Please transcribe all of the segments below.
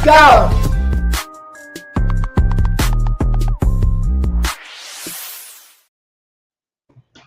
go!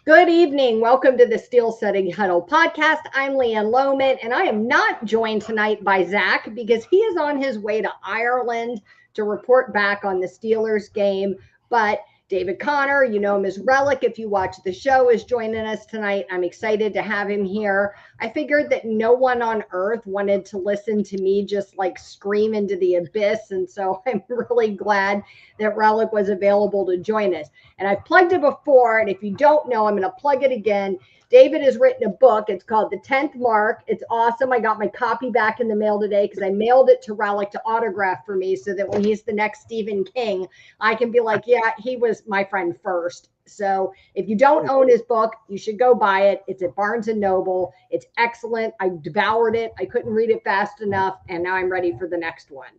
Good evening. Welcome to the Steel City Huddle podcast. I'm LeeAnn Lohman, and I am not joined tonight by Zach because he is on his way to Ireland to report back on the Steelers game. But David Connor, you know him as Relic if you watch the show, is joining us tonight. I'm excited to have him here. I figured that no one on earth wanted to listen to me just like scream into the abyss. And so I'm really glad that Relic was available to join us. And I've plugged it before. And if you don't know, I'm going to plug it again. David has written a book. It's called The 10th Mark. It's awesome. I got my copy back in the mail today because I mailed it to Relic to autograph for me so that when he's the next Stephen King, I can be like, yeah, he was my friend first. So if you don't own his book, you should go buy it. It's at Barnes & Noble. It's excellent. I devoured it. I couldn't read it fast enough. And now I'm ready for the next one.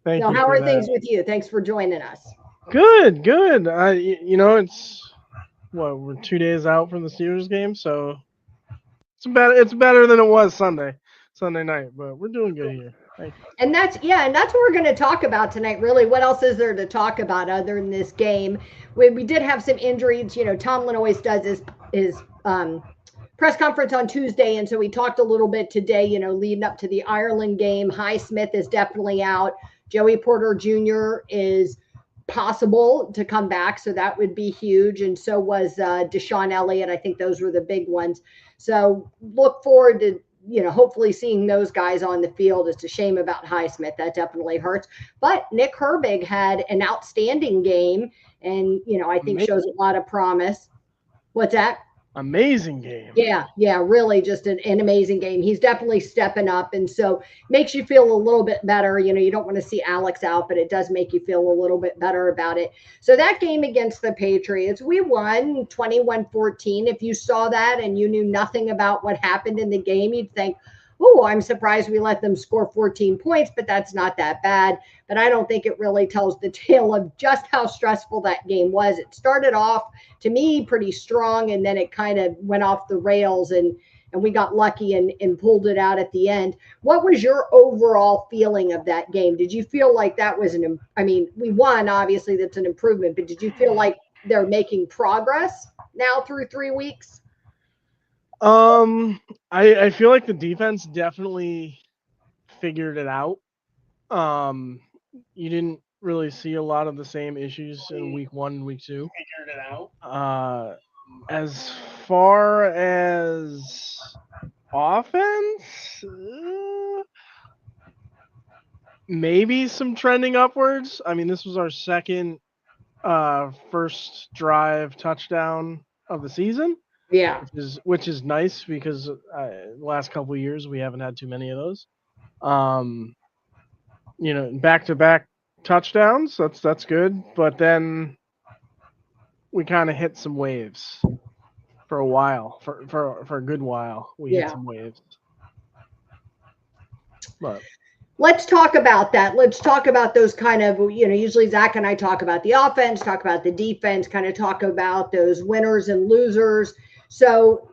Thank so you. How are things with you? Thanks for joining us. Good. We're 2 days out from the Steelers game, so it's better than it was Sunday night, but we're doing good here. Thank you. And that's what we're going to talk about tonight. Really, what else is there to talk about other than this game? We did have some injuries. You know, Tomlin always does his press conference on Tuesday, and so we talked a little bit today. You know, leading up to the Ireland game, Highsmith is definitely out. Joey Porter Jr. is possible to come back, so that would be huge, and so was Deshaun Elliott. I think those were the big ones. So look forward to hopefully seeing those guys on the field. It's a shame about Highsmith. That definitely hurts. But Nick Herbig had an outstanding game, and I think shows a lot of promise. What's that? Amazing game. Yeah, really just an amazing game. He's definitely stepping up, and so makes you feel a little bit better. You don't want to see Alex out, but it does make you feel a little bit better about it. So that game against the Patriots, we won 21-14. If you saw that and you knew nothing about what happened in the game, you'd think, oh, I'm surprised we let them score 14 points, but that's not that bad. But I don't think it really tells the tale of just how stressful that game was. It started off, to me, pretty strong, and then it kind of went off the rails, and we got lucky and pulled it out at the end. What was your overall feeling of that game? Did you feel like that was we won, obviously, that's an improvement, but did you feel like they're making progress now through 3 weeks? I feel like the defense definitely figured it out. You didn't really see a lot of the same issues in week 1 and week 2. Figured it out. As far as offense, maybe some trending upwards. I mean, this was our second first drive touchdown of the season. Yeah, which is nice because the last couple of years we haven't had too many of those. Back-to-back touchdowns. That's good. But then we kind of hit some waves for a while. For a good while, we hit some waves. But let's talk about that. Let's talk about those kind of, usually Zach and I talk about the offense, talk about the defense, kind of talk about those winners and losers. So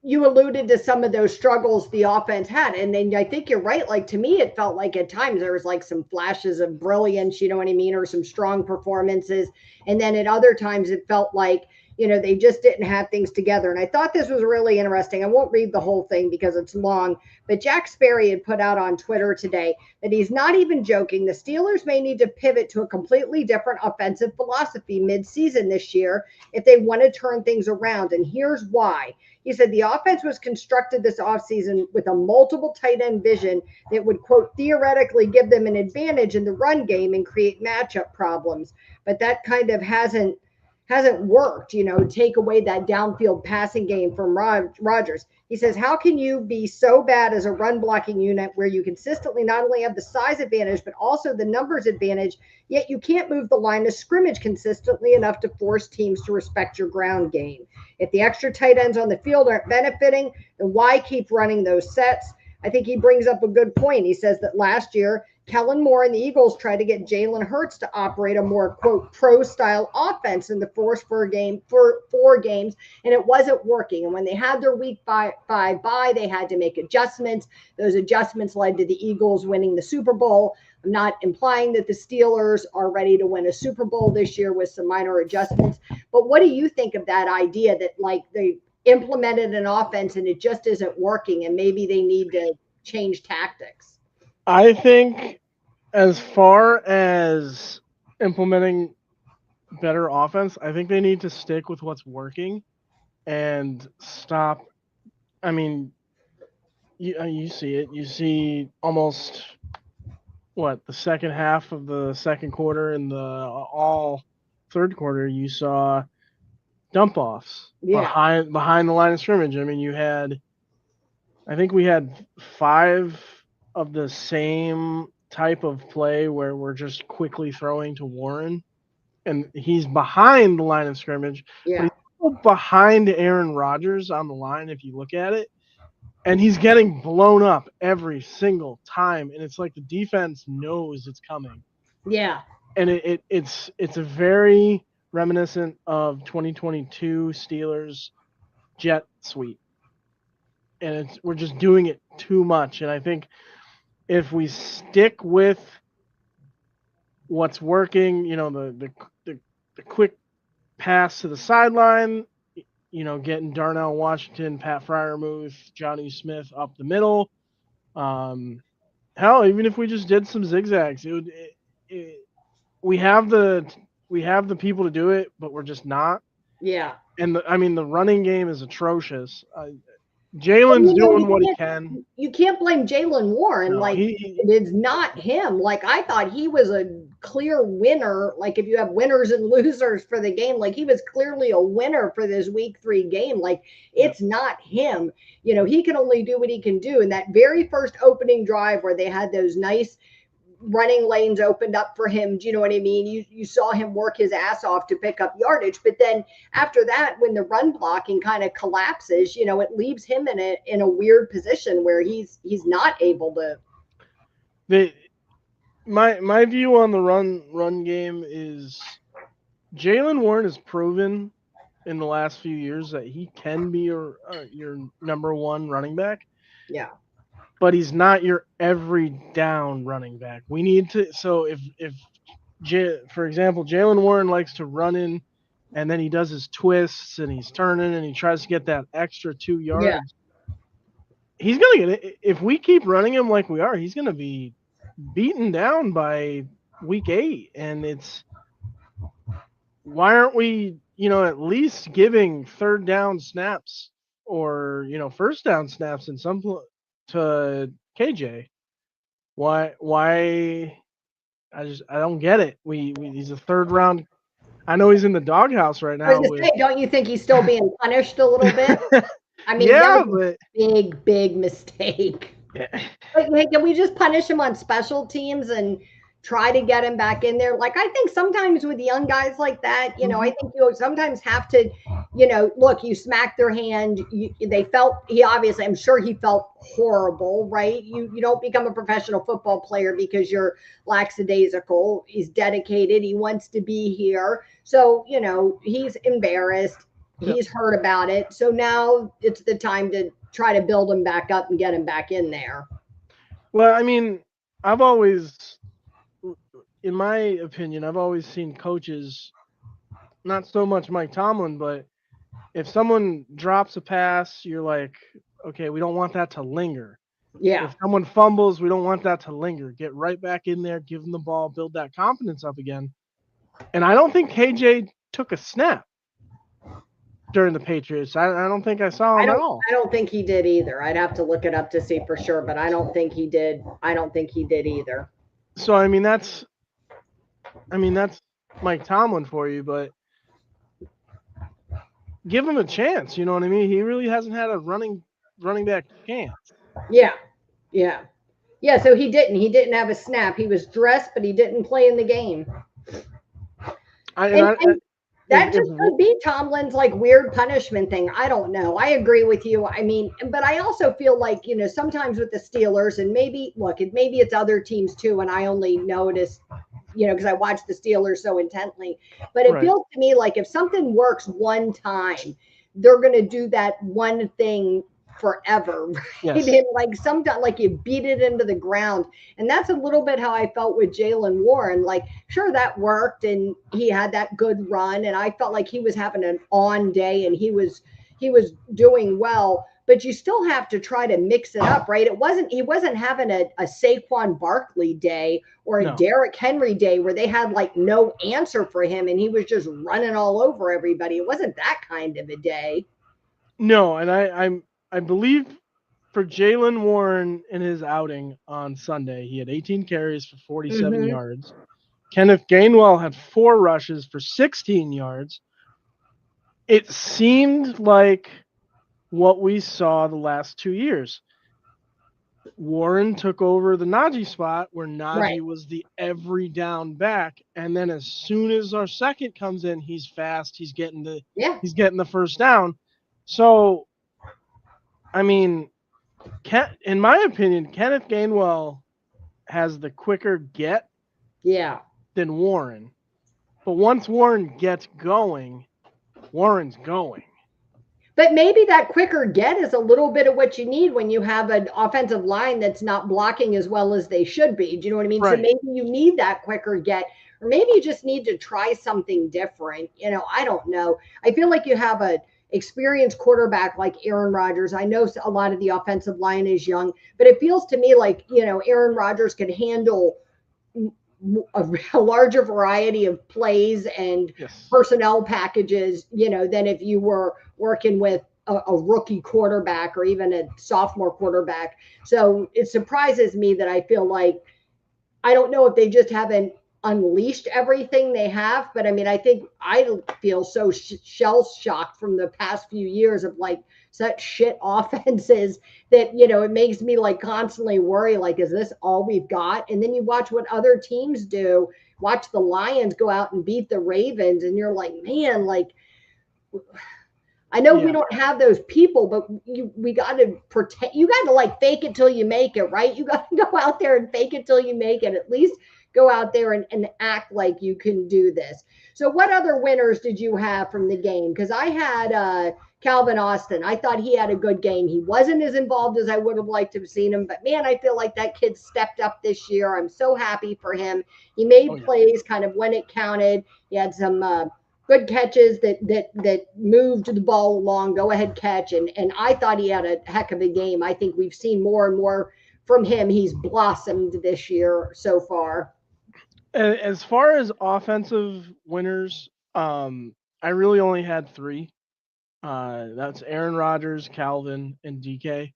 you alluded to some of those struggles the offense had. And then I think you're right. Like, to me, it felt like at times there was like some flashes of brilliance, you know what I mean? Or some strong performances. And then at other times it felt like, they just didn't have things together. And I thought this was really interesting. I won't read the whole thing because it's long, but Jack Sperry had put out on Twitter today that he's not even joking. The Steelers may need to pivot to a completely different offensive philosophy mid-season this year if they want to turn things around. And here's why. He said the offense was constructed this offseason with a multiple tight end vision that would, quote, theoretically give them an advantage in the run game and create matchup problems. But that kind of hasn't worked, take away that downfield passing game from Rodgers. He says, how can you be so bad as a run blocking unit where you consistently not only have the size advantage, but also the numbers advantage, yet you can't move the line of scrimmage consistently enough to force teams to respect your ground game? If the extra tight ends on the field aren't benefiting, then why keep running those sets? I think he brings up a good point. He says that last year, Kellen Moore and the Eagles tried to get Jalen Hurts to operate a more, quote, pro-style offense in the first four games, and it wasn't working. And when they had their week 5 bye, they had to make adjustments. Those adjustments led to the Eagles winning the Super Bowl. I'm not implying that the Steelers are ready to win a Super Bowl this year with some minor adjustments, but what do you think of that idea that, like, they implemented an offense and it just isn't working and maybe they need to change tactics? I think as far as implementing better offense, I think they need to stick with what's working and stop. I mean, you see it. You see almost the second half of the second quarter and the all third quarter, you saw dump offs behind the line of scrimmage. I mean, I think we had 5 of the same type of play where we're just quickly throwing to Warren, and he's behind the line of scrimmage, but he's still behind Aaron Rodgers on the line if you look at it, and he's getting blown up every single time, and it's like the defense knows it's coming. Yeah. And it's a very reminiscent of 2022 Steelers jet sweep. And we're just doing it too much. And I think if we stick with what's working, the quick pass to the sideline, getting Darnell Washington, Pat Freiermuth, Johnny Smith up the middle. Hell, even if we just did some zigzags, we have the people to do it, but we're just not. Yeah. And the running game is atrocious. Jalen's doing what he can. You can't blame Jalen Warren. No, it's not him. Like, I thought he was a clear winner. Like, if you have winners and losers for the game, like, he was clearly a winner for this week 3 game. Like, it's not him. He can only do what he can do. And that very first opening drive where they had those nice running lanes opened up for him. Do you know what I mean? You saw him work his ass off to pick up yardage, but then after that, when the run blocking kind of collapses, it leaves him in a weird position where he's not able to. My view on the run game is Jalen Warren has proven in the last few years that he can be your number 1 running back. Yeah. But he's not your every down running back. We need to. So for example, Jalen Warren likes to run in, and then he does his twists and he's turning and he tries to get that extra 2 yards. Yeah. He's gonna get it if we keep running him like we are. He's gonna be beaten down by week 8, and why aren't we, at least giving third down snaps or first down snaps in some to KJ? Why I don't get it. He's a 3rd round. I know he's in the doghouse right now. Don't you think he's still being punished a little bit? I mean, yeah, but big mistake. Yeah. Like, can we just punish him on special teams and try to get him back in there? Like, I think sometimes with young guys like that, I think you sometimes have to, look, you smack their hand. I'm sure he felt horrible, right? You don't become a professional football player because you're lackadaisical. He's dedicated. He wants to be here. So, he's embarrassed. He's heard about it. So now it's the time to try to build him back up and get him back in there. Well, I mean, I've always, in my opinion, I've always seen coaches, not so much Mike Tomlin, but if someone drops a pass, you're like, okay, we don't want that to linger. Yeah. If someone fumbles, we don't want that to linger. Get right back in there, give them the ball, build that confidence up again. And I don't think KJ took a snap during the Patriots. I don't think I saw him at all. I don't think he did either. I'd have to look it up to see for sure, but I don't think he did. I don't think he did either. So that's Mike Tomlin for you, but give him a chance. You know what I mean? He really hasn't had a running back chance. Yeah. So he didn't have a snap. He was dressed, but he didn't play in the game. That just could be Tomlin's like weird punishment thing. I don't know. I agree with you. I mean, but I also feel like, sometimes with the Steelers, and maybe it's other teams too, and I only noticed, because I watch the Steelers so intently. But it feels to me like if something works one time, they're going to do that one thing forever, right? Yes. And like sometimes, like you beat it into the ground, and that's a little bit how I felt with Jaylen Warren. Like, sure, that worked, and he had that good run, and I felt like he was having an on day, and he was doing well. But you still have to try to mix it up, right? He wasn't having a Saquon Barkley day or a Derrick Henry day where they had like no answer for him, and he was just running all over everybody. It wasn't that kind of a day. No, and I believe for Jaylen Warren in his outing on Sunday, he had 18 carries for 47 yards. Kenneth Gainwell had 4 rushes for 16 yards. It seemed like what we saw the last 2 years. Warren took over the Najee spot where Najee was the every down back, and then as soon as our second comes in, he's fast. He's getting the first down. So, I mean, in my opinion, Kenneth Gainwell has the quicker get than Warren. But once Warren gets going, Warren's going. But maybe that quicker get is a little bit of what you need when you have an offensive line that's not blocking as well as they should be. Do you know what I mean? Right. So maybe you need that quicker get, or maybe you just need to try something different. I don't know. I feel like you have a experienced quarterback like Aaron Rodgers. I know a lot of the offensive line is young, but it feels to me like, Aaron Rodgers could handle a larger variety of plays and personnel packages, than if you were working with a rookie quarterback or even a sophomore quarterback. So it surprises me that I feel like, I don't know if they just haven't unleashed everything they have, but I mean, I think I feel so shell shocked from the past few years of like such shit offenses that, it makes me like constantly worry, like, is this all we've got? And then you watch what other teams do, watch the Lions go out and beat the Ravens, and you're like, man, like, I know we don't have those people, but we got to protect. You got to like fake it till you make it, right? You got to go out there and fake it till you make it. At least go out there and act like you can do this. So what other winners did you have from the game? Because I had Calvin Austin. I thought he had a good game. He wasn't as involved as I would have liked to have seen him, but man, I feel like that kid stepped up this year. I'm so happy for him. He made plays kind of when it counted. He had some good catches that moved the ball along, go ahead catch. And I thought he had a heck of a game. I think we've seen more and more from him. He's blossomed this year so far. As far as offensive winners, I really only had 3. That's Aaron Rodgers, Calvin, and DK.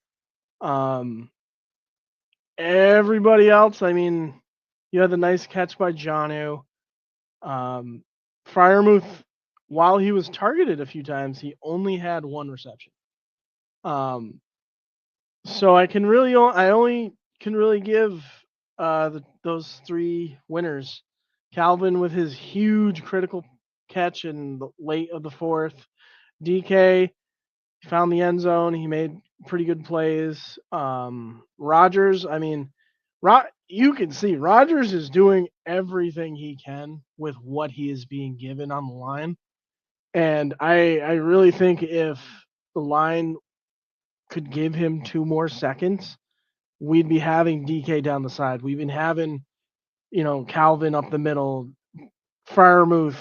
Everybody else, I mean, you had the nice catch by Jonnu. Freiermuth, while he was targeted a few times, he only had 1 reception. So I only can really give those 3 winners. Calvin with his huge critical catch in the late of the 4th. DK found the end zone. He made pretty good plays. Rodgers, I mean, you can see Rodgers is doing everything he can with what he is being given on the line. And I really think if the line could give him 2 more seconds, we'd be having DK down the side. We've been having, Calvin up the middle, Freiermuth,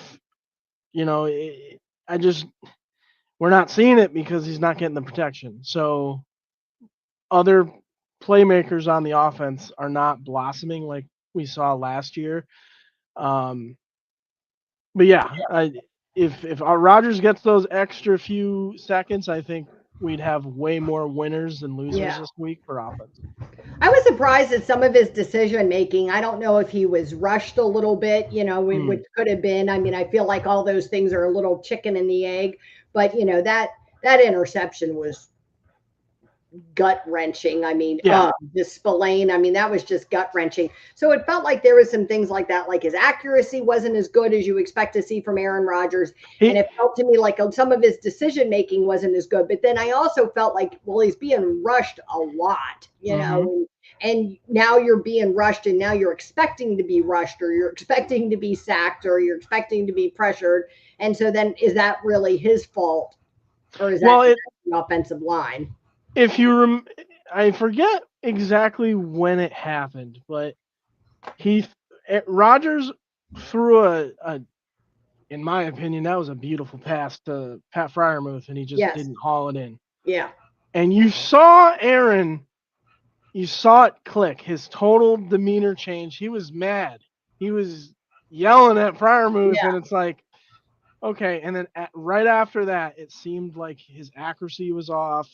we're not seeing it because he's not getting the protection. So other playmakers on the offense are not blossoming like we saw last year. But yeah, if Rodgers gets those extra few seconds, I think we'd have way more winners than losers this week for offense. I was surprised at some of his decision making. I don't know if he was rushed a little bit, which could have been. I mean, I feel like all those things are a little chicken and the egg, but that interception was gut wrenching. I mean, Yeah. the Spillane, I mean, that was just gut wrenching. So it felt like there was some things like that, like his accuracy wasn't as good as you expect to see from Aaron Rodgers. And it felt to me like some of his decision making wasn't as good. But then I also felt like, well, he's being rushed a lot, you know, and now you're being rushed and now you're expecting to be rushed or you're expecting to be sacked or you're expecting to be pressured. And so then is that really his fault or is that the offensive line? If you I forget exactly when it happened, but Rodgers threw a in my opinion, that was a beautiful pass to Pat Freiermuth, and he just didn't haul it in. Yeah. And you saw Aaron, you saw it click. His total demeanor changed. He was mad. He was yelling at Freiermuth, and it's like, okay. And then right after that, it seemed like his accuracy was off.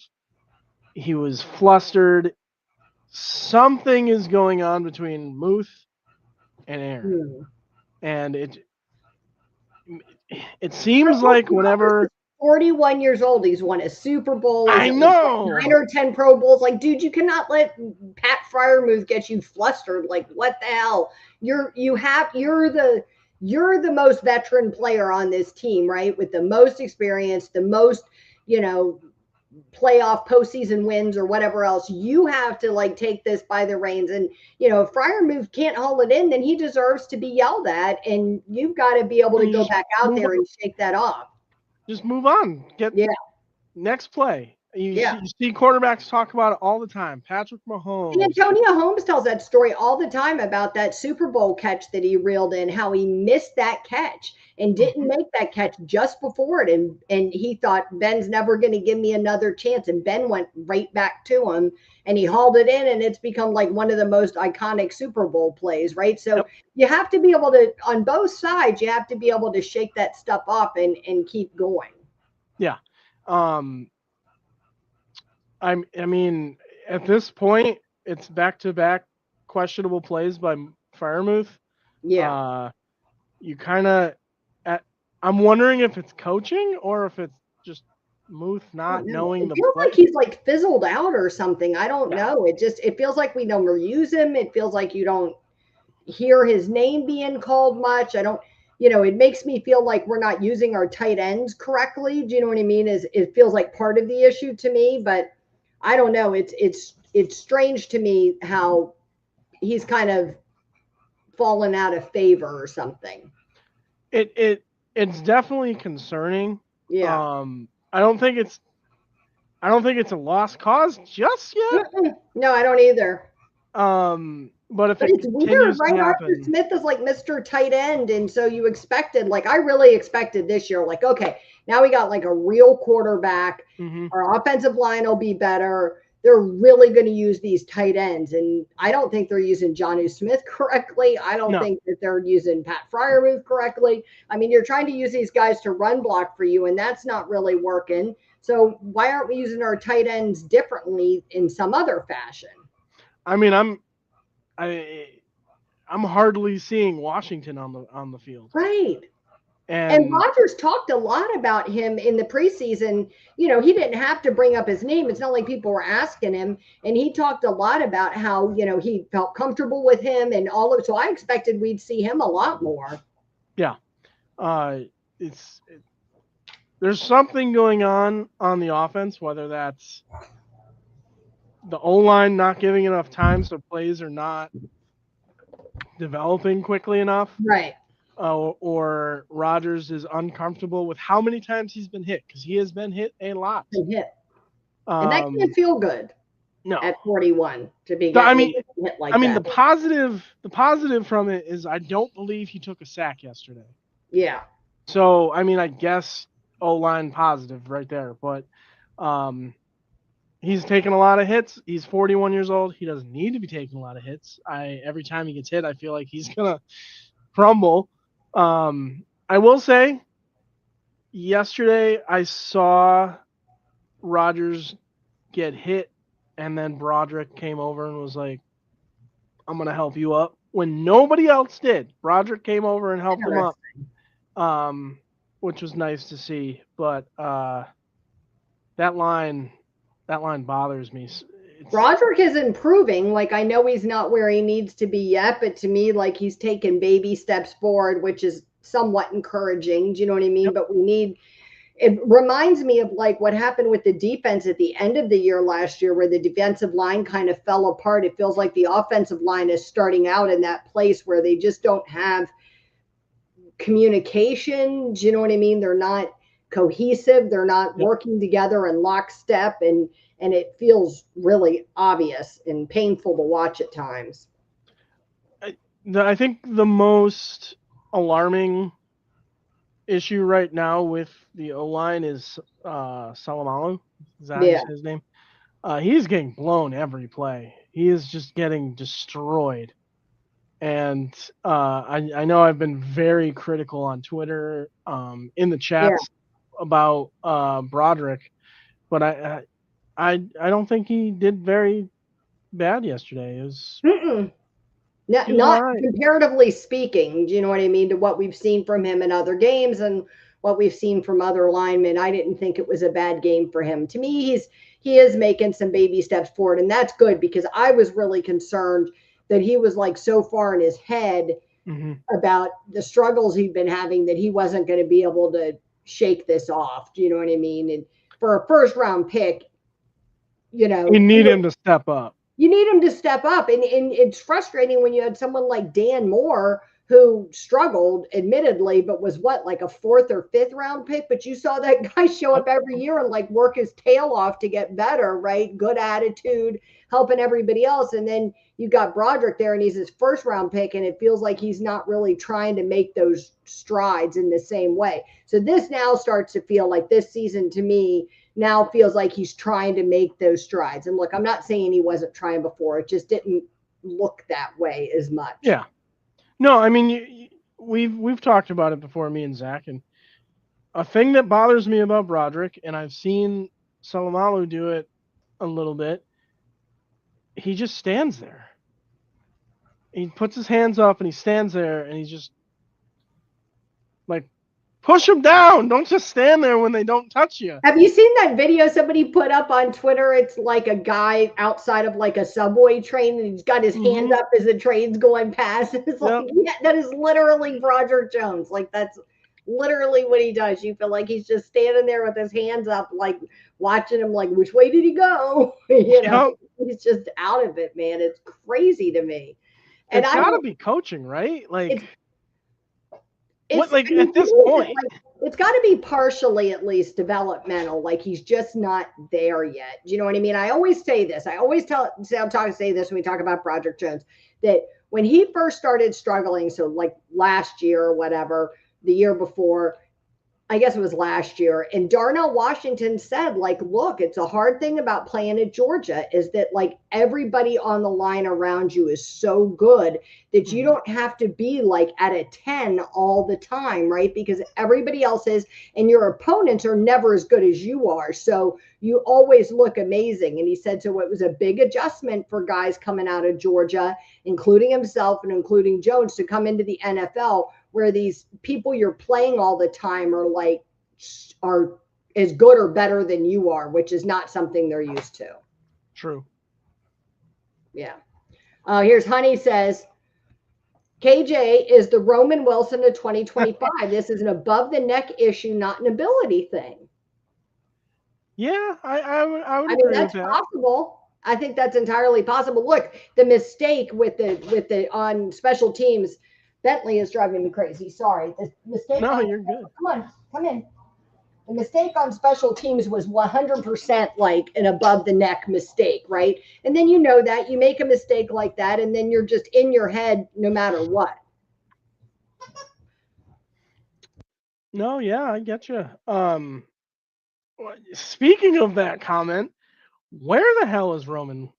He was flustered. Something is going on between Muth and Aaron. And it seems like whenever 41 years old, he's won a Super Bowl. I know. 9 or 10 Pro Bowls. Like, dude, you cannot let Pat Freiermuth get you flustered. Like, what the hell? You're the most veteran player on this team, right? With the most experience, the most, you know, playoff postseason wins or whatever else. You have to like take this by the reins. And you know, if Freiermuth can't haul it in, then he deserves to be yelled at. And you've got to be able to go back out there and shake that off. Just move on. Get next play. You see quarterbacks talk about it all the time. Patrick Mahomes. And Antonio Holmes tells that story all the time about that Super Bowl catch that he reeled in, how he missed that catch and didn't make that catch just before it. And he thought, Ben's never going to give me another chance. And Ben went right back to him and he hauled it in, and it's become like one of the most iconic Super Bowl plays, right? So you have to be able to, on both sides, you have to be able to shake that stuff off and keep going. Yeah. I mean, at this point, it's back-to-back questionable plays by Freiermuth. Yeah. You kind of, I'm wondering if it's coaching or if it's just Muth not knowing the play. It feels like he's like fizzled out or something. I don't know. It feels like we don't use him. It feels like you don't hear his name being called much. It makes me feel like we're not using our tight ends correctly. Do you know what I mean? It feels like part of the issue to me, but I don't know. It's strange to me how he's kind of fallen out of favor or something. It's definitely concerning. Yeah. I don't think it's a lost cause just yet. No, I don't either. But it's weird, right? Arthur Smith is like Mr. Tight End, and so you expected, like I really expected this year, like, okay, now we got like a real quarterback. Our offensive line will be better. They're really going to use these tight ends, and I don't think they're using Jonnu Smith correctly. I don't think that they're using Pat Freiermuth correctly. I mean, you're trying to use these guys to run block for you, and that's not really working. So why aren't we using our tight ends differently in some other fashion? I mean, I'm hardly seeing Washington on the field. Right. And Rodgers talked a lot about him in the preseason. You know, he didn't have to bring up his name. It's not like people were asking him. And he talked a lot about how, you know, he felt comfortable with him and all of it. So I expected we'd see him a lot more. Yeah. There's something going on the offense, whether that's the O-line not giving enough time so plays are not developing quickly enough. Right. Or Rodgers is uncomfortable with how many times he's been hit, because he has been hit a lot. And that can't feel good. No. At 41 to be. Hit like that. The positive from it is I don't believe he took a sack yesterday. Yeah. So I mean, I guess O-line positive right there, but he's taken a lot of hits. He's 41 years old. He doesn't need to be taking a lot of hits. Every time he gets hit, I feel like he's gonna crumble. I will say, yesterday I saw Rodgers get hit, and then Broderick came over and was like, "I'm gonna help you up." When nobody else did, Broderick came over and helped him up, which was nice to see. But that line that line bothers me. Broderick is improving. Like, I know he's not where he needs to be yet, but to me, like, he's taken baby steps forward, which is somewhat encouraging. Do you know what I mean? Yep. But it reminds me of like what happened with the defense at the end of the year last year, where the defensive line kind of fell apart. It feels like the offensive line is starting out in that place where they just don't have communication. Do you know what I mean? They're not cohesive. They're not working together in lockstep, and it feels really obvious and painful to watch at times. I think the most alarming issue right now with the O-line is Salamalu. Is that his name? He's getting blown every play. He is just getting destroyed. And I know I've been very critical on Twitter, in the chats about Broderick, but I don't think he did very bad yesterday. It was not right. Comparatively speaking, do you know what I mean, to what we've seen from him in other games and what we've seen from other linemen. I didn't think it was a bad game for him. To me, he is making some baby steps forward, and that's good, because I was really concerned that he was like so far in his head about the struggles he'd been having that he wasn't going to be able to shake this off. Do you know what I mean? And for a first round pick, you know, you need him to step up. You need him to step up. And it's frustrating when you had someone like Dan Moore, who struggled, admittedly, but was like a 4th or 5th round pick. But you saw that guy show up every year and like work his tail off to get better, right? Good attitude, helping everybody else. And then you got Broderick there, and he's his 1st round pick, and it feels like he's not really trying to make those strides in the same way. So this now starts to feel like this season, to me, now feels like he's trying to make those strides. And look, I'm not saying he wasn't trying before. It just didn't look that way as much. Yeah. No, I mean, we've talked about it before, me and Zach, and a thing that bothers me about Broderick, and I've seen Salamalu do it a little bit, he just stands there. He puts his hands up and he stands there, and he's just like, push him down. Don't just stand there when they don't touch you. Have you seen that video somebody put up on Twitter? It's like a guy outside of like a subway train, and he's got his hands up as the train's going past. It's like, that is literally Broderick Jones. Like, that's literally what he does. You feel like he's just standing there with his hands up, like watching him, like, which way did he go? You know, he's just out of it, man. It's crazy to me. And it's got to be coaching, right? Like, what, like, at this point, like, it's got to be partially, at least, developmental. Like, he's just not there yet. Do you know what I mean? I always say this. I always say this when we talk about Broderick Jones, that when he first started struggling, so like last year or whatever, the year before, I guess it was last year, and Darnell Washington said, like, look, it's a hard thing about playing at Georgia is that, like, everybody on the line around you is so good that you don't have to be, like, at a 10 all the time, right? Because everybody else is, and your opponents are never as good as you are. So you always look amazing. And he said, so it was a big adjustment for guys coming out of Georgia, including himself and including Jones, to come into the NFL, where these people you're playing all the time are as good or better than you are, which is not something they're used to. True. Yeah. Here's Honey says, KJ is the Roman Wilson of 2025. This is an above the neck issue, not an ability thing. Yeah, I would agree that's with that. Possible. I think that's entirely possible. Look, the mistake with the on special teams, Bentley is driving me crazy. Sorry. The mistake. No, you're good. Come in. The mistake on special teams was 100% like an above the neck mistake, right? And then you know that you make a mistake like that, and then you're just in your head no matter what. No, yeah, I get you. Speaking of that comment, where the hell is Roman?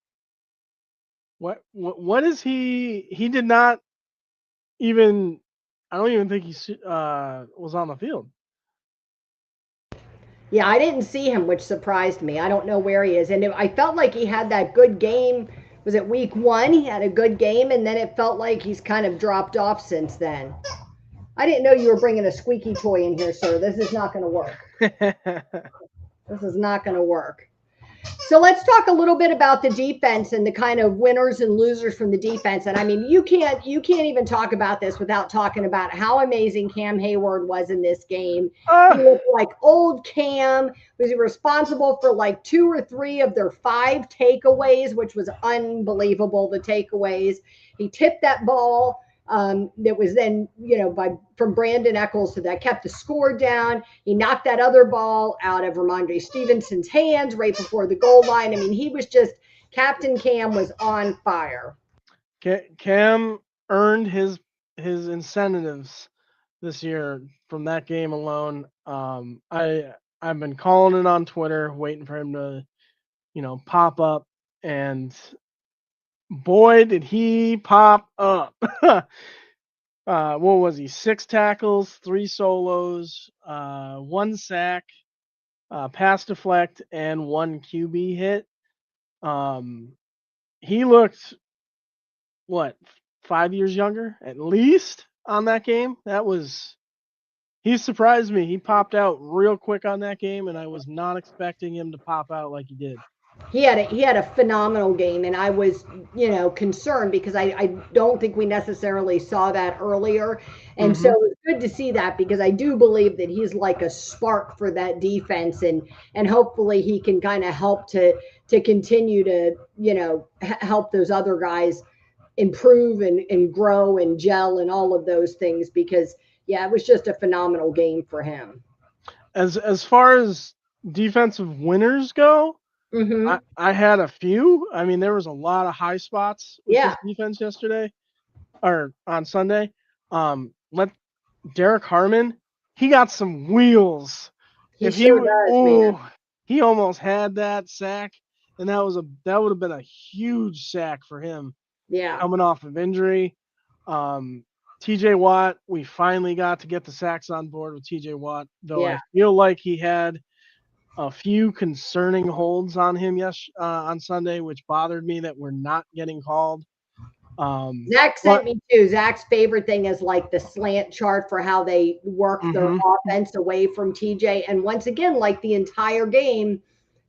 What is he? He did not even. I don't even think he was on the field. Yeah, I didn't see him, which surprised me. I don't know where he is. And I felt like he had that good game. Was it week 1? He had a good game, and then it felt like he's kind of dropped off since then. I didn't know you were bringing a squeaky toy in here, sir. This is not going to work. This is not going to work. So let's talk a little bit about the defense and the kind of winners and losers from the defense. And I mean, you can't even talk about this without talking about how amazing Cam Hayward was in this game. He looked like old Cam. Was responsible for like 2 or 3 of their 5 takeaways, which was unbelievable. The takeaways. He tipped that ball. That was then, from Brandon Eccles, so that kept the score down. He knocked that other ball out of Ramondre Stevenson's hands right before the goal line. I mean, he was just, Captain Cam was on fire. Cam earned his incentives this year from that game alone. I've been calling it on Twitter, waiting for him to, pop up, and boy, did he pop up. What was he? 6 tackles, 3 solos, 1 sack, pass deflect, and 1 QB hit. He looked, 5 years younger at least on that game. He surprised me. He popped out real quick on that game, and I was not expecting him to pop out like he did. He had a phenomenal game, and I was, concerned because I don't think we necessarily saw that earlier. And so it's good to see that, because I do believe that he's like a spark for that defense, and hopefully he can kind of help to continue to, help those other guys improve and grow and gel and all of those things, because it was just a phenomenal game for him. As far as defensive winners go, I had a few. I mean, there was a lot of high spots with this defense yesterday, or on Sunday. Derek Harmon, he got some wheels. He almost had that sack, and that would have been a huge sack for him. Yeah, coming off of injury. TJ Watt, we finally got to get the sacks on board with TJ Watt, though I feel like he had a few concerning holds on him on Sunday, which bothered me that we're not getting called. Zach sent me too. Zach's favorite thing is like the slant chart for how they work their offense away from TJ. And once again, like the entire game,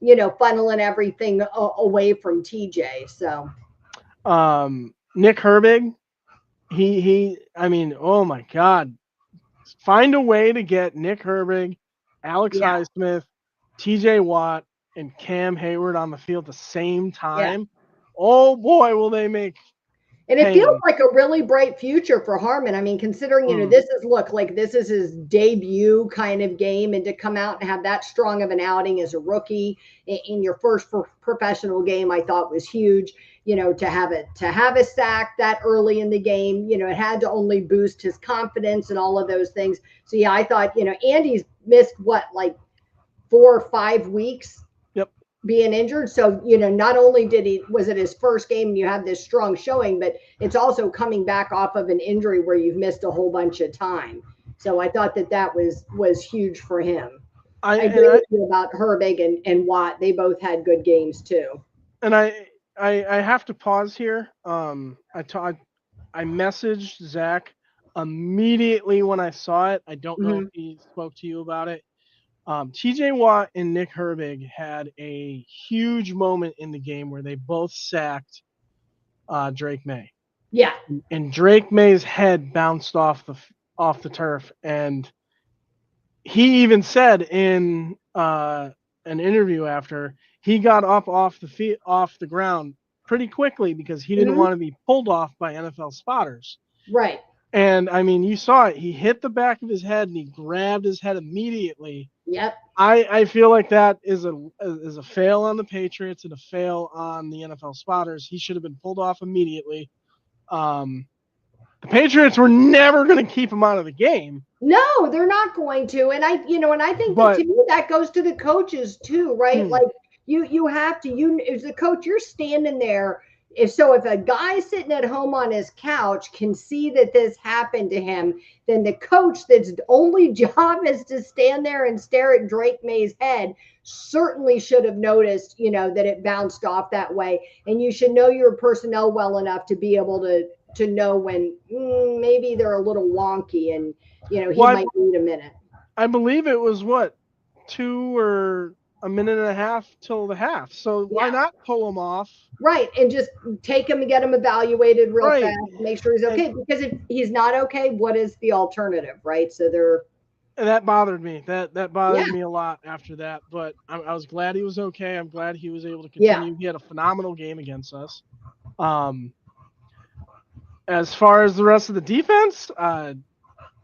funneling everything away from TJ. So Nick Herbig, I mean, oh my God. Find a way to get Nick Herbig, Alex Highsmith, TJ Watt, and Cam Hayward on the field at the same time. Oh boy, will they make. And it feels like a really bright future for Harmon. I mean, considering, this is his debut kind of game, and to come out and have that strong of an outing as a rookie in your first professional game, I thought was huge. To have a sack that early in the game, it had to only boost his confidence and all of those things. So I thought, Andy's missed 4 or 5 weeks being injured. So, not only was it his first game and you have this strong showing, but it's also coming back off of an injury where you've missed a whole bunch of time. So I thought that was huge for him. I agree with you about Herbig and Watt. They both had good games too. And I have to pause here. I messaged Zach immediately when I saw it. I don't know if he spoke to you about it. TJ Watt and Nick Herbig had a huge moment in the game where they both sacked Drake May. Yeah. And Drake May's head bounced off the turf, and he even said in an interview after, he got up off the ground pretty quickly because he didn't want to be pulled off by NFL spotters. Right. And I mean, you saw it. He hit the back of his head and he grabbed his head immediately. Yep. I feel like that is a fail on the Patriots and a fail on the NFL spotters. He should have been pulled off immediately. The Patriots were never going to keep him out of the game. No, they're not going to. And I think that to me, that goes to the coaches too, right? Like you have to, as a coach, you're standing there. If a guy sitting at home on his couch can see that this happened to him, then the coach that's only job is to stand there and stare at Drake May's head certainly should have noticed, that it bounced off that way. And you should know your personnel well enough to be able to know when maybe they're a little wonky and, he might need a minute. I believe it was 2 or a minute and a half till the half. So why not pull him off? Right. And just take him and get him evaluated real Right. fast, make sure he's okay. Because if he's not okay, what is the alternative, right? So that bothered me. That bothered me a lot after that. But I was glad he was okay. I'm glad he was able to continue. He had a phenomenal game against us. As far as the rest of the defense, I'm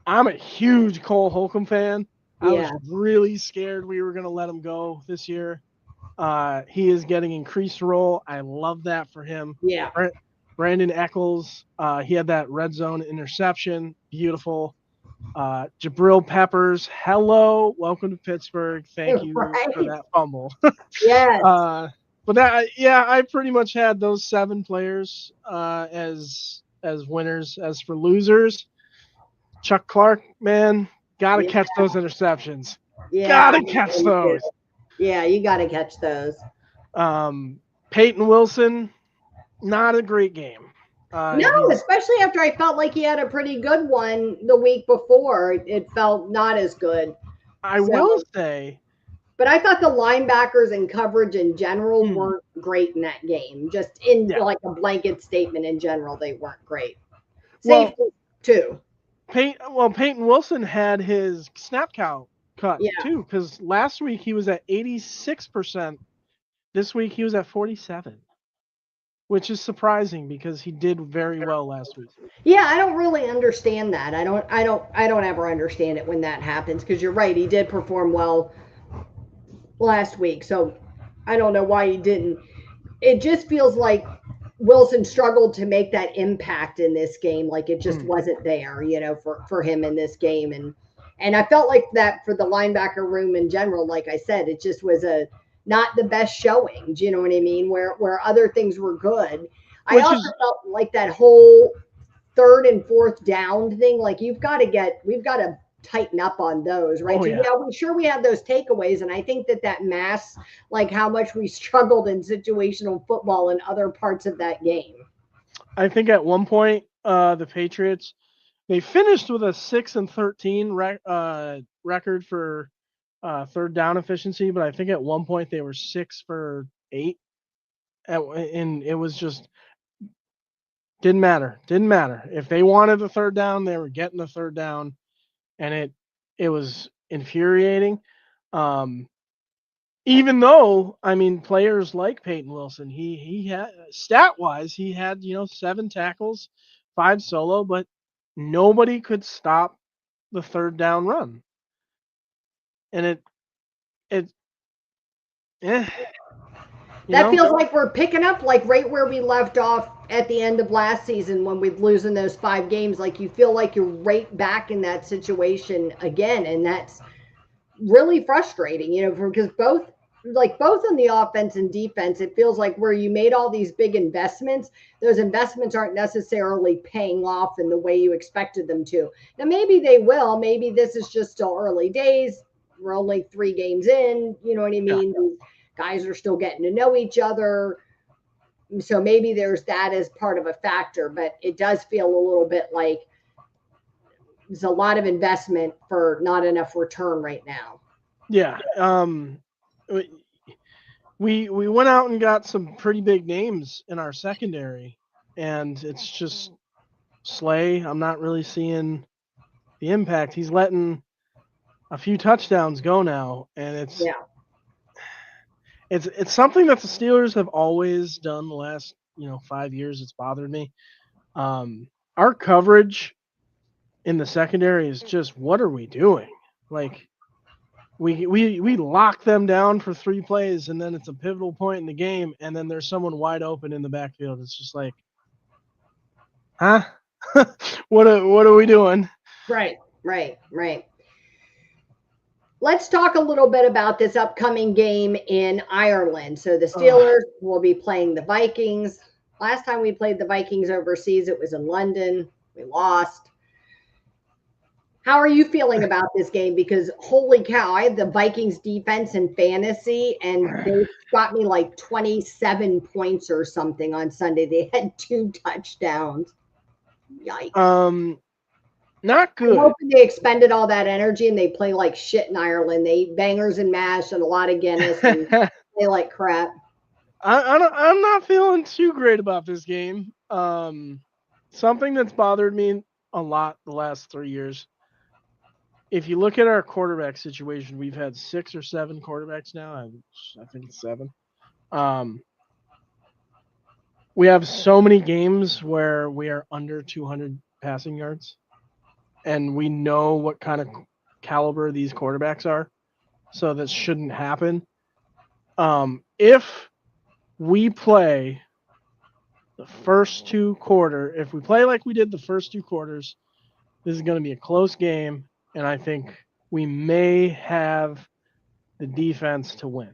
a huge Cole Holcomb fan. I was really scared we were going to let him go this year. He is getting increased role. I love that for him. Yeah. Brandon Eccles, he had that red zone interception. Beautiful. Jabril Peppers, hello. Welcome to Pittsburgh. Thank you for that fumble. Yes. But I pretty much had those 7 players as winners. As for losers, Chuck Clark, man, gotta catch those interceptions. Yeah. Gotta catch those. Yeah, you gotta catch those. Peyton Wilson, not a great game. No, especially after I felt like he had a pretty good one the week before. It felt not as good. I will say. But I thought the linebackers and coverage in general weren't great in that game. Just in like a blanket statement in general, they weren't great. Safety too. Peyton Wilson had his snap count cut too, because last week he was at 86%. This week he was at 47%, which is surprising because he did very well last week. Yeah, I don't really understand that. I don't ever understand it when that happens, because you're right, he did perform well last week. So I don't know why he didn't. It just feels like Wilson struggled to make that impact in this game. Like it just wasn't there, for him in this game. And I felt like that for the linebacker room in general. Like I said, it just was not the best showing. Do you know what I mean? Where other things were good. I also felt like that whole 3rd and 4th down thing, like we've got to tighten up on those, right? We have those takeaways, and I think that masks like how much we struggled in situational football in other parts of that game. I think at one point the Patriots, they finished with a 6-13 record for 3rd down efficiency, but I think at one point they were 6 for 8, and it was just didn't matter. If they wanted the 3rd down, they were getting the 3rd down, and it was infuriating. Even though, I mean, players like Peyton Wilson, he had stat-wise, he had 7 tackles, 5 solo, but nobody could stop the 3rd down run. And that feels like we're picking up like right where we left off at the end of last season when we'd losing those 5 games. Like you feel like you're right back in that situation again, and that's really frustrating, because both on the offense and defense, it feels like where you made all these big investments, those investments aren't necessarily paying off in the way you expected them to. Now, maybe they will. Maybe this is just still early days. We're only 3 games in. You know what I mean? Yeah. These guys are still getting to know each other. So maybe there's that as part of a factor, but it does feel a little bit like there's a lot of investment for not enough return right now. Yeah. We went out and got some pretty big names in our secondary, and it's just Slay. I'm not really seeing the impact. He's letting a few touchdowns go now, and it's something that the Steelers have always done the last 5 years. It's bothered me. Our coverage in the secondary is just, what are we doing? Like we lock them down for 3 plays, and then it's a pivotal point in the game, and then there's someone wide open in the backfield. It's just like, huh? What are we doing? Right. Let's talk a little bit about this upcoming game in Ireland. So the Steelers will be playing the Vikings. Last time we played the Vikings overseas, it was in London. We lost. How are you feeling about this game? Because holy cow, I have the Vikings defense in fantasy, and they got me like 27 points or something on Sunday. They had 2 touchdowns. Yikes. Not good. I'm hoping they expended all that energy and they play like shit in Ireland. They eat bangers and mash and a lot of Guinness and play like crap. I'm not feeling too great about this game. Something that's bothered me a lot the last 3 years. If you look at our quarterback situation, we've had 6 or 7 quarterbacks now. I think it's 7. We have so many games where we are under 200 passing yards, and we know what kind of caliber these quarterbacks are, so that shouldn't happen. If we play the first 2 quarters, if we play like we did the first 2 quarters, this is going to be a close game, and I think we may have the defense to win.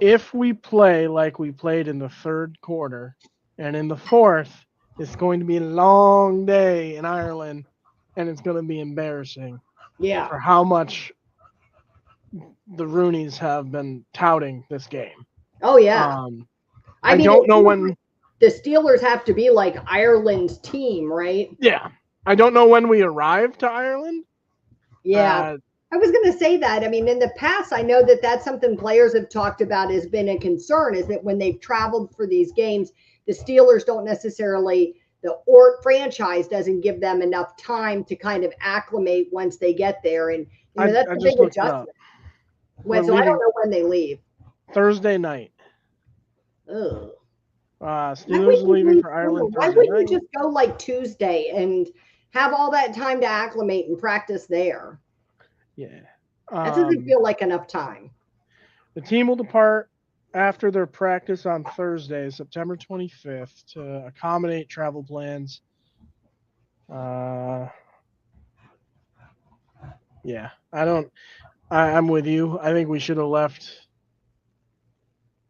If we play like we played in the 3rd quarter and in the 4th, it's going to be a long day in Ireland, and it's going to be embarrassing for how much the Roonies have been touting this game. Oh, yeah. I mean, don't know when the Steelers have to be like Ireland's team, right? Yeah. I don't know when we arrive to Ireland. Yeah. I was going to say that. I mean, in the past, I know that that's something players have talked about has been a concern, is that when they've traveled for these games, the Steelers don't necessarily, the franchise doesn't give them enough time to kind of acclimate once they get there. And that's a big adjustment. So I don't know when they leave. Thursday night. Ugh. Steelers leaving for Ireland. Why wouldn't you just go like Tuesday and have all that time to acclimate and practice there? Yeah. That doesn't feel like enough time. The team will depart after their practice on Thursday, September 25th, to accommodate travel plans. Yeah. I'm with you. I think we should have left.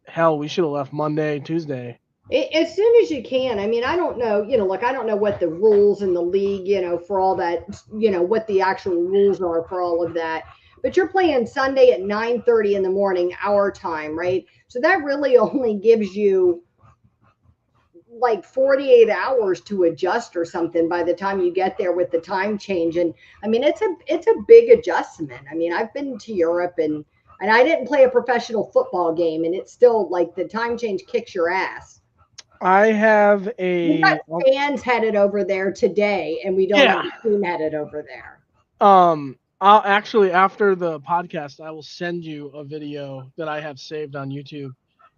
Hell, we should have left Monday, Tuesday. As soon as you can. I mean, I don't know, I don't know what the rules in the league, for all that, what the actual rules are for all of that. But you're playing Sunday at 9:30 in the morning, our time, right? So that really only gives you like 48 hours to adjust or something by the time you get there with the time change. And I mean, it's a big adjustment. I mean, I've been to Europe and I didn't play a professional football game, and it's still like the time change kicks your ass. I have we got fans headed over there today, and we don't have a team headed over there. I'll actually, after the podcast, I will send you a video that I have saved on YouTube.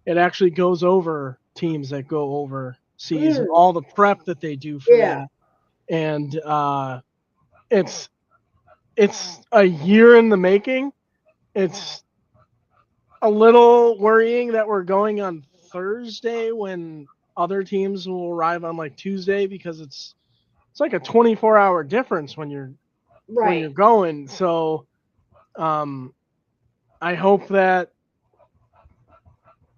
It actually goes over teams that go overseas and all the prep that they do for that. And it's a year in the making. It's a little worrying that we're going on Thursday when other teams will arrive on like Tuesday, because it's like a 24-hour difference when you're going. So I hope that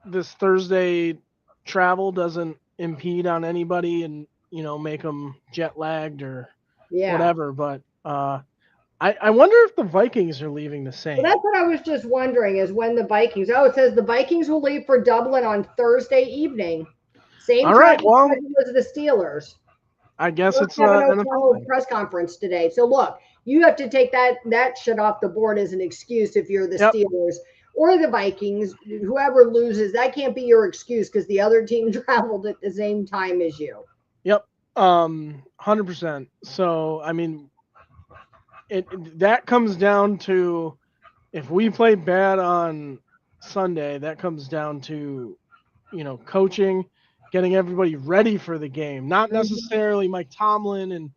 this Thursday travel doesn't impede on anybody and make them jet lagged or whatever. But I wonder if the Vikings are leaving the same. Well, that's what I was just wondering, is when the Vikings. Oh, it says the Vikings will leave for Dublin on Thursday evening. Same time as the Steelers. I guess it's an press conference today. So look, you have to take that shit off the board as an excuse if you're the Steelers or the Vikings. Whoever loses, that can't be your excuse because the other team traveled at the same time as you. Yep, 100%. So I mean, that comes down to, if we play bad on Sunday, that comes down to coaching, getting everybody ready for the game. Not necessarily Mike Tomlin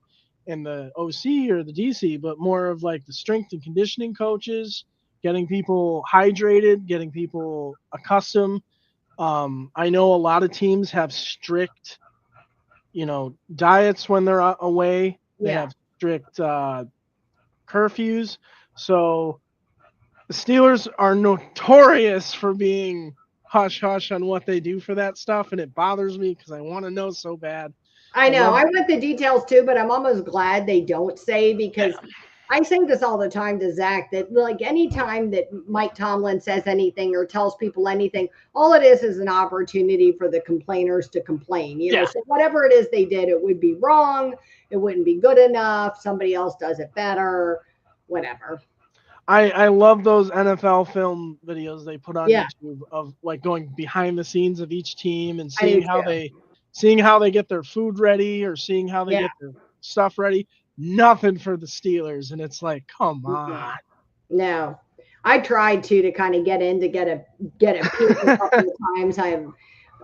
and the OC or the DC, but more of like the strength and conditioning coaches, getting people hydrated, getting people accustomed. I know a lot of teams have strict, diets when they're away. They have strict curfews. So the Steelers are notorious for being hush-hush on what they do for that stuff, and it bothers me because I want to know so bad. I know. I want the details too, but I'm almost glad they don't say, because I say this all the time to Zach that like anytime that Mike Tomlin says anything or tells people anything, all it is an opportunity for the complainers to complain. You know, so whatever it is they did, it would be wrong, it wouldn't be good enough, somebody else does it better, whatever. I love those NFL film videos they put on Yeah. YouTube of like going behind the scenes of each team and I do seeing how they get their food ready or seeing how they get their stuff ready. Nothing for the Steelers, and it's like, come on. No, I tried to kind of get a peek a couple of times.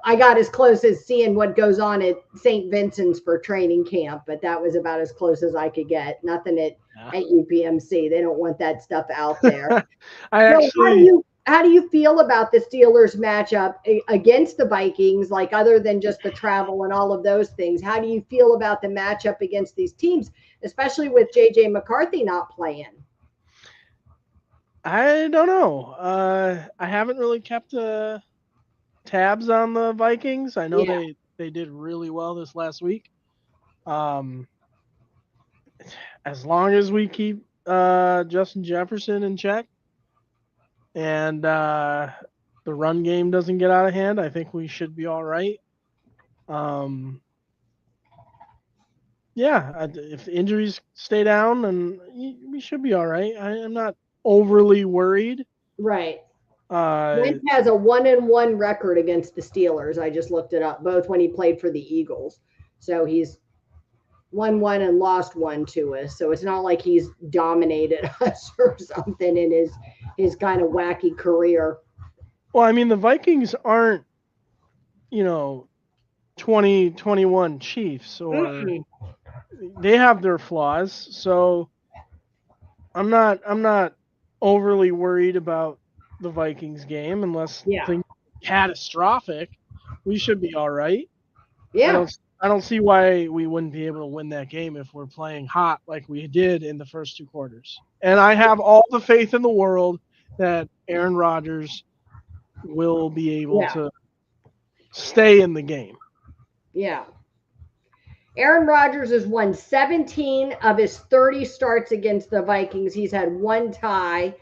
I got as close as seeing what goes on at St. Vincent's for training camp, but that was about as close as I could get. Nothing at UPMC. They don't want that stuff out there. How do you feel about the Steelers matchup against the Vikings? Like other than just the travel and all of those things, how do you feel about the matchup against these teams, especially with JJ McCarthy not playing? I don't know. I haven't really kept tabs on the Vikings. I know they did really well this last week. As long as we keep Justin Jefferson in check and the run game doesn't get out of hand, I think we should be all right. If the injuries stay down, then we should be all right. I'm not overly worried. Right. Wentz has a 1-1 record against the Steelers. I just looked it up, both when he played for the Eagles. So he's won one and lost one to us. So it's not like he's dominated us or something in his kind of wacky career. Well, I mean, the Vikings aren't, 2021 Chiefs, or they have their flaws. So I'm not overly worried about the Vikings game unless things are catastrophic. We should be all right. Yeah. I don't see why we wouldn't be able to win that game if we're playing hot like we did in the first two quarters. And I have all the faith in the world that Aaron Rodgers will be able to stay in the game. Yeah. Aaron Rodgers has won 17 of his 30 starts against the Vikings. He's had one tie.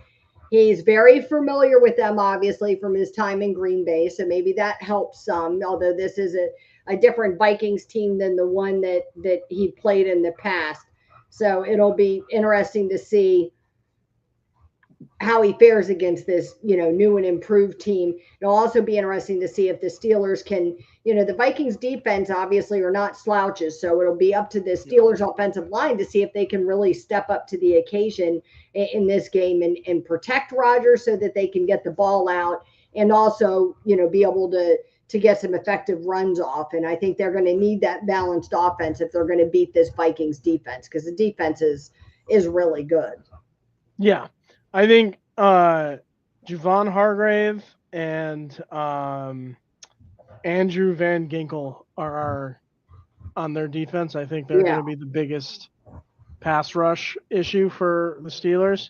He's very familiar with them, obviously, from his time in Green Bay. So maybe that helps some, although this is a different Vikings team than the one that he played in the past. So it'll be interesting to see how he fares against this, new and improved team. It'll also be interesting to see if the Steelers can, the Vikings defense obviously are not slouches. So it'll be up to the Steelers offensive line to see if they can really step up to the occasion in this game and protect Rodgers so that they can get the ball out and also, be able to get some effective runs off. And I think they're going to need that balanced offense if they're going to beat this Vikings defense, because the defense is really good. Yeah. I think Javon Hargrave and Andrew Van Ginkel are on their defense. I think they're going to be the biggest pass rush issue for the Steelers.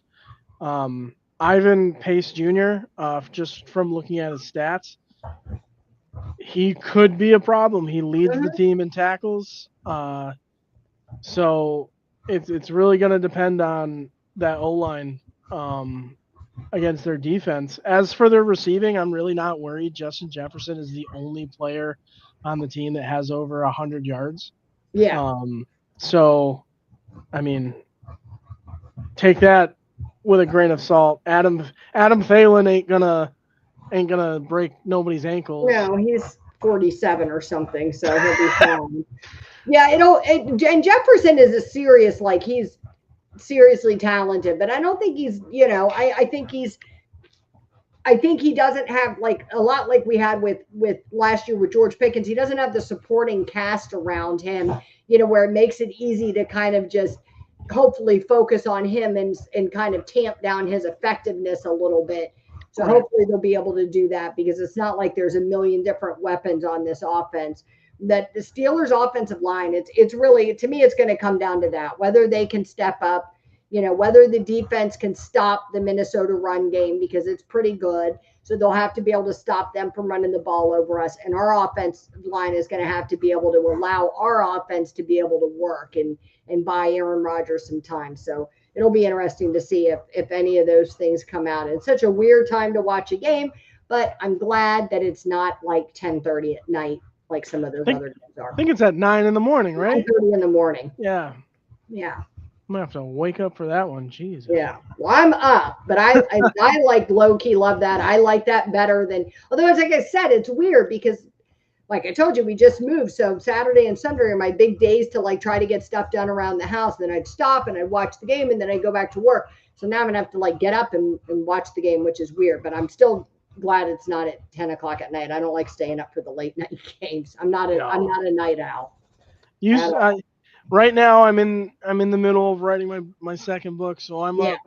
Ivan Pace Jr., just from looking at his stats, he could be a problem. He leads the team in tackles. So it's really going to depend on that O-line against their defense. As for their receiving, I'm really not worried. Justin Jefferson is the only player on the team that has over 100 yards. Yeah. So, I mean, take that with a grain of salt. Adam Thielen ain't gonna break nobody's ankles. No, he's 47 or something, so he'll be fine. Yeah, and Jefferson is a serious, he's seriously talented, but I don't think he's, I think he doesn't have a lot like we had with last year with George Pickens. He doesn't have the supporting cast around him, where it makes it easy to kind of just hopefully focus on him and kind of tamp down his effectiveness a little bit. So hopefully they'll be able to do that, because it's not like there's a million different weapons on this offense. That the Steelers offensive line, it's really, to me, it's going to come down to that, whether they can step up, whether the defense can stop the Minnesota run game, because it's pretty good. So they'll have to be able to stop them from running the ball over us. And our offense line is going to have to be able to allow our offense to be able to work and buy Aaron Rodgers some time. So it'll be interesting to see if any of those things come out. It's such a weird time to watch a game, but I'm glad that it's not like 10:30 at night like some of those other games are. I think it's at 9 in the morning, right? 9:30 in the morning. Yeah. Yeah. I'm going to have to wake up for that one. Jesus. Yeah. Well, I'm up, but I like low-key love that. I like that better than, although it's like I said, it's weird because like I told you, we just moved. So Saturday and Sunday are my big days to like try to get stuff done around the house. Then I'd stop and I'd watch the game and then I'd go back to work. So now I'm going to have to like get up and watch the game, which is weird, but I'm still glad it's not at 10 o'clock at night. I don't like staying up for the late night games. I'm not a night owl. Right now I'm in the middle of writing my second book, so I'm up,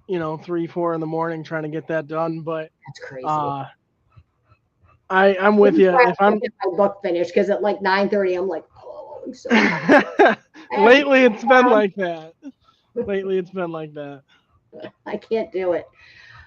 3-4 in the morning trying to get that done. But that's crazy. I'm with you. If I'm get my book finished, because at like 9:30 I'm like, oh, I'm so lately it's been like that. I can't do it.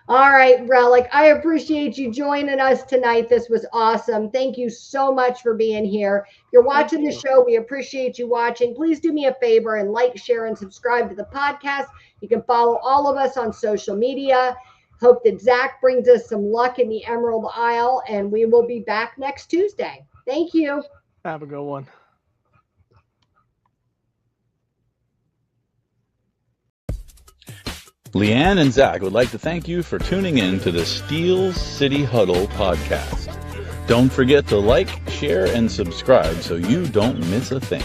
All right, Relic, I appreciate you joining us tonight. This was awesome. Thank you so much for being here. If you're watching the show, we appreciate you watching. Please do me a favor and like, share, and subscribe to the podcast. You can follow all of us on social media. Hope that Zach brings us some luck in the Emerald Isle, and we will be back next Tuesday. Thank you. Have a good one. LeeAnn and Zach would like to thank you for tuning in to the Steel City Huddle podcast. Don't forget to like, share, and subscribe so you don't miss a thing.